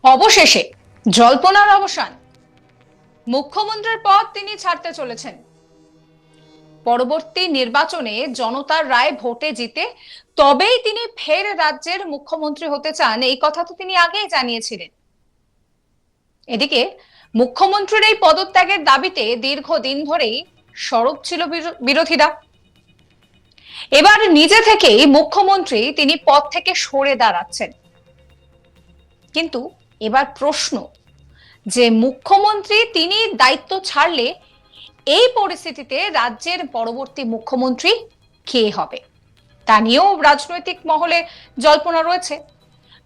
অবশেষে জল্পনার অবসান। মুখ্যমন্ত্রীর পদ তিনি ছাড়তে চলেছেন। পরবর্তী নির্বাচনে জনতার রায় ভোটে জিতে তবেই তিনি ফের রাজ্যের মুখ্যমন্ত্রী হতে চান, এই কথা তো তিনি আগেই জানিয়েছিলেন। এদিকে মুখ্যমন্ত্রীর এই পদত্যাগের দাবিতে দীর্ঘদিন ধরেই সরব ছিল বিরোধীরা। এবার নিজে থেকেই মুখ্যমন্ত্রী তিনি পদ থেকে সরে দাঁড়াচ্ছেন। কিন্তু এবার প্রশ্ন, যে মুখ্যমন্ত্রী তিনি দায়িত্ব ছাড়লে এই পরিস্থিতিতে রাজ্যের পরবর্তী মুখ্যমন্ত্রী কে হবে তা নিয়েও রাজনৈতিক মহলে জল্পনা রয়েছে।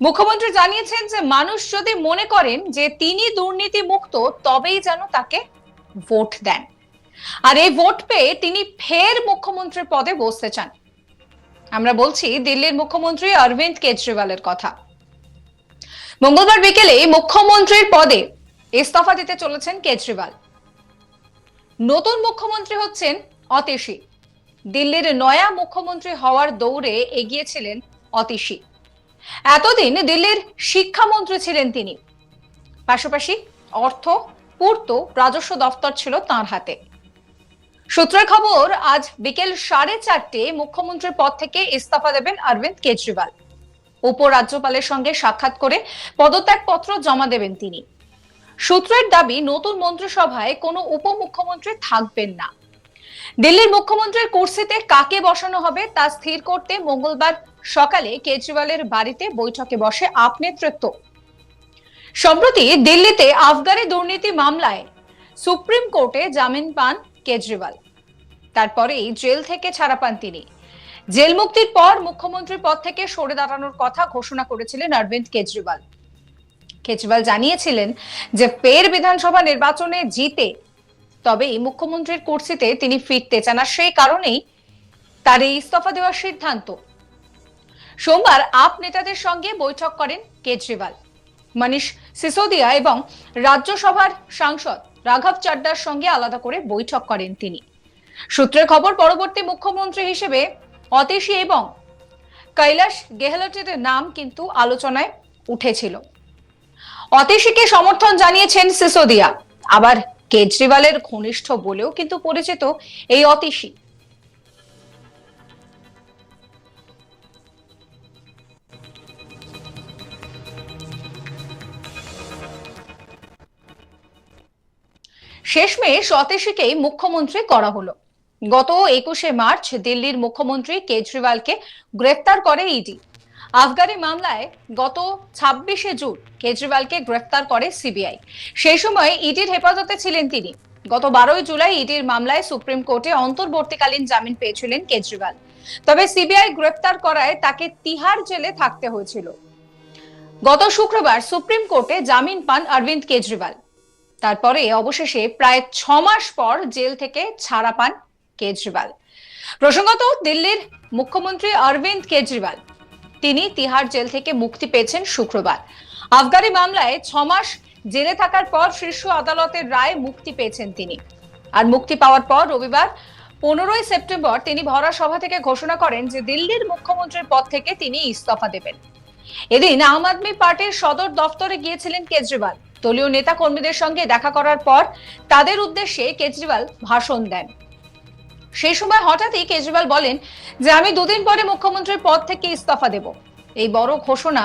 মুখ্যমন্ত্রী জানিয়েছেন যে মানুষ যদি মনে করেন যে তিনি দুর্নীতি মুক্ত তবেই যেন তাকে ভোট দেন, আর এই ভোট পেয়ে তিনি ফের মুখ্যমন্ত্রীর পদে বসতে চান। আমরা বলছি দিল্লির মুখ্যমন্ত্রী অরবিন্দ কেজরিওয়ালের কথা। মঙ্গলবার বিকেলে মুখ্যমন্ত্রীর পদে ইস্তফা দিতে চলেছেন কেজরিওয়াল। নতুন মুখ্যমন্ত্রী হচ্ছেন অতীশী। দিল্লির নয়া মুখ্যমন্ত্রী হওয়ার দৌড়ে এগিয়েছিলেন অতীশী। এতদিন দিল্লির শিক্ষামন্ত্রী ছিলেন তিনি, পাশাপাশি অর্থ, পূর্ত, রাজস্ব দফতর ছিল তাঁর হাতে। সূত্রের খবর, আজ বিকেল 4:30 মুখ্যমন্ত্রীর পদ থেকে ইস্তফা দেবেন অরবিন্দ কেজরিওয়াল। উপরাজ্যপালের সঙ্গে সাক্ষাৎ করে পদত্যাগপত্র জমা দেবেন তিনি। সূত্রের দাবি, নতুন মন্ত্রিসভায় কোনো উপমুখ্যমন্ত্রী থাকবেন না। দিল্লির মুখ্যমন্ত্রীর কুর্সিতে কাকে বসানো হবে তা স্থির করতে মঙ্গলবার সকালে কেজরিওয়ালের বাড়িতে বৈঠকে বসে আপ নেতৃত্ব। সম্প্রতি দিল্লিতে আবগারি দুর্নীতি মামলায় সুপ্রিম কোর্টে জামিন পান কেজরিওয়াল। তারপরেই জেল থেকে ছাড়া পান তিনি। জেল মুক্তির পর মুখ্যমন্ত্রীর পদ থেকে সরে দাঁড়ানোর কথা ঘোষণা করেছিলেন অরবিন্দ কেজরিওয়াল। কেজরিওয়াল জানিয়েছিলেন যে ফের বিধানসভা নির্বাচনে জিতে তবেই মুখ্যমন্ত্রীর কুর্সিতে তিনি ফিরতে চান, আর সেই কারণেই তার এই ইস্তফা দেওয়ার সিদ্ধান্ত। সোমবার আপ নেতাদের সঙ্গে বৈঠক করেন কেজরিওয়াল। মনীষ সিসোদিয়া এবং রাজ্যসভার সাংসদ রাঘব চাড্ডার সঙ্গে আলাদা করে বৈঠক করেন তিনি। সূত্রের খবর, পরবর্তী মুখ্যমন্ত্রী হিসেবে অতীশী এবং কৈলাশ গেহলটের নাম কিন্তু আলোচনায় উঠেছিল। অতীশীকে সমর্থন জানিয়েছেন সিসোদিয়া, আবার কেজরিওয়ালের ঘনিষ্ঠ বলেও কিন্তু পরিচিত এই অতীশী। শেষমেশ অতীশীকেই মুখ্যমন্ত্রী করা হলো। গত 21শে মার্চ দিল্লির মুখ্যমন্ত্রী কেজরিওয়ালকে গ্রেফতার করে ইডি। আবগারি মামলায় গত 26শে জুন কেজরিওয়ালকে গ্রেফতার করে সিবিআই। সেই সময় ইডির হেফাজতে ছিলেন তিনি। গত 12ই জুলাই ইডির মামলায় সুপ্রিম কোর্টে অন্তর্বর্তীকালীন জামিন পেয়েছিলেন কেজরিওয়াল। তবে সিবিআই গ্রেফতার করায় তাকে তিহার জেলে থাকতে হয়েছিল। গত শুক্রবার সুপ্রিম কোর্টে জামিন পান অরবিন্দ কেজরিওয়াল। তারপরে অবশেষে প্রায় 6 মাস পর জেল থেকে ছাড়া পান কেজরিওয়াল। প্রসঙ্গত, দিল্লির মুখ্যমন্ত্রী অরবিন্দ কেজরিওয়াল তিনি তিহার জেল থেকে মুক্তি পেয়েছেন শুক্রবার। আবগারি মামলায় 6 মাস জেলে থাকার পর শীর্ষ আদালতের রায় মুক্তি পেয়েছেন তিনি। আর মুক্তি পাওয়ার পর রবিবার 15ই সেপ্টেম্বর তিনি ভরা সভা থেকে ঘোষণা করেন যে দিল্লির মুখ্যমন্ত্রীর পদ থেকে তিনি ইস্তফা দেবেন। এদিন আম আদমি পার্টির সদর দফতরে গিয়েছিলেন কেজরিওয়াল। দলীয় নেতা কর্মীদের সঙ্গে দেখা করার পর তাদের উদ্দেশ্যে কেজরিওয়াল ভাষণ দেন। সেই সময় হঠাৎই কেজরিওয়াল বলেন যে আমি 2 দিন পরে মুখ্যমন্ত্রীর পদ থেকে ইস্তফা দেব। এই বড় ঘোষণা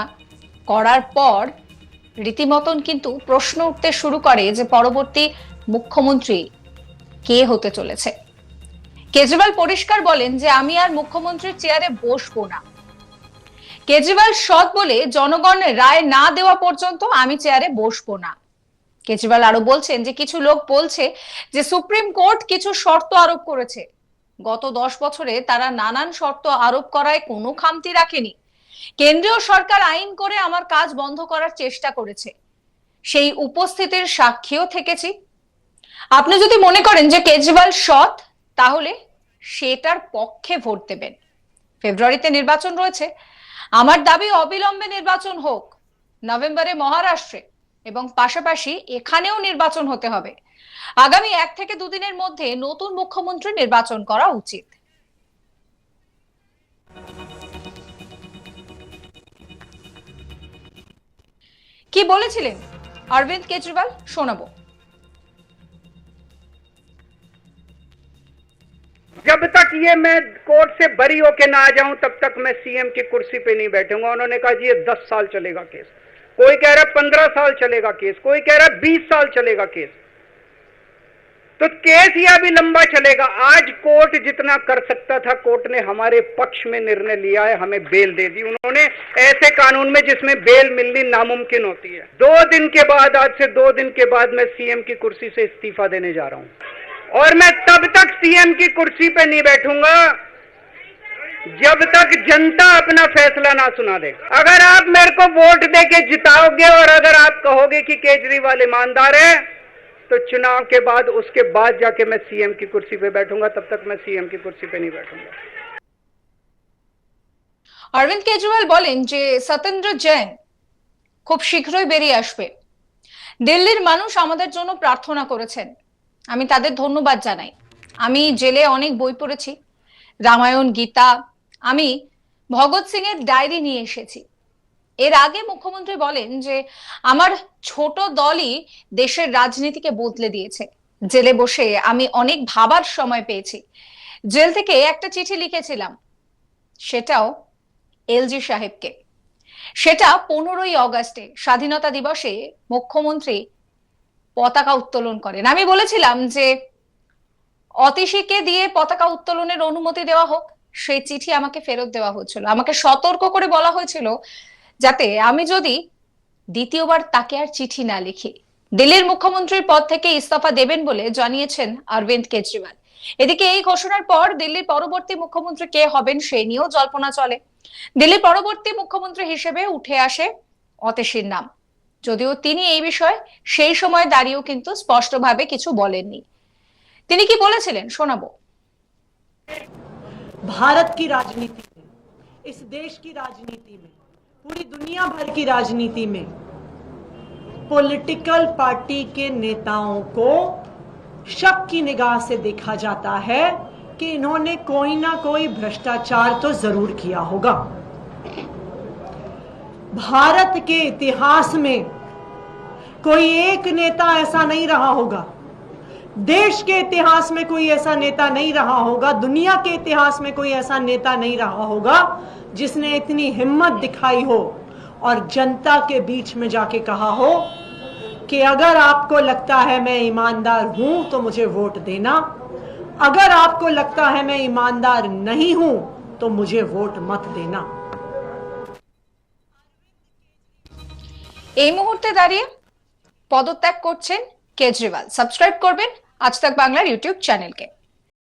করার পর রীতিমতন কিন্তু প্রশ্ন উঠতে শুরু করে যে পরবর্তী মুখ্যমন্ত্রী কে হতে চলেছে। কেজরিওয়াল পরিষ্কার বলেন যে আমি আর মুখ্যমন্ত্রীর চেয়ারে বসবো না। কেজরিওয়াল সৎ বলে জনগণ রায় না দেওয়া পর্যন্ত আমি চেয়ারে বসবো না। কেজরিওয়াল আরো বলছেন যে কিছু লোক বলছে যে সুপ্রিম কোর্ট কিছু শর্ত আরোপ করেছে। গত 10 বছরে তারা নানান শর্ত আরোপ করায় কোনো খামতি রাখেনি। কেন্দ্রীয় সরকার আইন করে আমার কাজ বন্ধ করার চেষ্টা করেছে, সেই উপস্থিতির সাক্ষীও থেকেছি। আপনি যদি মনে করেন যে কেজরিওয়াল সৎ, তাহলে সেটার পক্ষে ভোট দেবেন। ফেব্রুয়ারিতে নির্বাচন রয়েছে। আমার দাবি অবিলম্বে নির্বাচন হোক। নভেম্বরে মহারাষ্ট্রে এবং পাশাপাশি এখানেও নির্বাচন হতে হবে। আগামী 1 থেকে 2 দিনের মধ্যে নতুন মুখ্যমন্ত্রী নির্বাচন করা উচিত। কি বলেছিলেন অরবিন্দ কেজরিওয়াল শোনাবো। जब तक ये मैं कोर्ट से बरी होके ना आ जाऊं तब तक मैं सीएम की कुर्सी पे नहीं बैठूंगा। उन्होंने कहा जी ये 10 साल चलेगा केस, कोई कह रहा 15 साल चलेगा केस, कोई कह रहा 20 साल चलेगा केस। तो केस यह भी लंबा चलेगा। आज कोर्ट जितना कर सकता था, कोर्ट ने हमारे पक्ष में निर्णय लिया है, हमें बेल दे दी उन्होंने, ऐसे कानून में जिसमें बेल मिलनी नामुमकिन होती है। 2 दिन के बाद, आज से 2 दिन के बाद मैं सीएम की कुर्सी से इस्तीफा देने जा रहा हूं और मैं तब तक सीएम की कुर्सी पे नहीं बैठूंगा जब तक जनता अपना फैसला ना सुना दे। अगर आप मेरे को वोट देके जिताओगे और अगर आप कहोगे कि केजरीवाल ईमानदार है तो चुनाव के बाद, उसके बाद जाके मैं सीएम की कुर्सी पे बैठूंगा, तब तक मैं सीएम की कुर्सी पे नहीं बैठूंगा। অরবিন্দ কেজরিওয়াল বলেন যে সত্যেন্দ্র জৈন খুব শীঘ্রই বেরিয়ে আসবে। দিল্লির মানুষ আমাদের জন্য প্রার্থনা করেছেন, আমি তাদের ধন্যবাদ জানাই। আমি জেলে অনেক বই পড়েছি, রামায়ণ, গীতা, আমি ভগৎ সিং এর ডায়েরি নিয়ে এসেছি। এর আগে মুখ্যমন্ত্রী বলেন যে আমার ছোট দলই দেশের রাজনীতিকে বদলে দিয়েছে। জেলে বসে আমি অনেক ভাবার সময় পেয়েছি। জেল থেকে একটা চিঠি লিখেছিলাম, সেটাও এলজি সাহেবকে। সেটা 15ই অগস্টে স্বাধীনতা দিবসে মুখ্যমন্ত্রী পতাকা উত্তোলন করেন। আমি বলেছিলাম যে অতীশীকে দিয়ে পতাকা উত্তোলনের অনুমতি দেওয়া হোক, সেই চিঠি আমাকে ফেরত দেওয়া হয়েছিল। আমাকে সতর্ক করে বলা হয়েছিল যাতে আমি যদি দ্বিতীয়বার তাকে আর চিঠি না লিখি। দিল্লির মুখ্যমন্ত্রীর পদ থেকে ইস্তফা দেবেন বলে জানিয়েছেন অরবিন্দ কেজরিওয়াল। এদিকে এই ঘোষণার পর দিল্লির পরবর্তী মুখ্যমন্ত্রী কে হবেন সেই নিয়েও জল্পনা চলে। দিল্লির পরবর্তী মুখ্যমন্ত্রী হিসেবে উঠে আসে অতীশীর নাম, যদিও তিনি এই বিষয়ে সেই সময় দাঁড়িয়েও কিন্তু স্পষ্টভাবে কিছু বলেননি। তিনি কি বলেছিলেন শোনাবো। भारत की राजनीति में, इस देश की राजनीति में, पूरी दुनिया भर की राजनीति में पॉलिटिकल पार्टी के नेताओं को शक की निगाह से देखा जाता है कि इन्होंने कोई ना कोई भ्रष्टाचार तो जरूर किया होगा। भारत के इतिहास में कोई एक नेता ऐसा नहीं रहा होगा, देश के इतिहास में कोई ऐसा नेता नहीं रहा होगा, दुनिया के इतिहास में कोई ऐसा नेता नहीं रहा होगा जिसने इतनी हिम्मत दिखाई हो और जनता के बीच में जाके कहा हो कि अगर आपको लगता है मैं ईमानदार हूं तो मुझे वोट देना, अगर आपको लगता है मैं ईमानदार नहीं हूं तो मुझे वोट मत देना। এই মুহূর্তে দাঁড়িয়ে পদত্যাগ করছেন কেজরিওয়াল। সাবস্ক্রাইব করবেন আজ তাক বাংলার ইউটিউব চ্যানেলকে।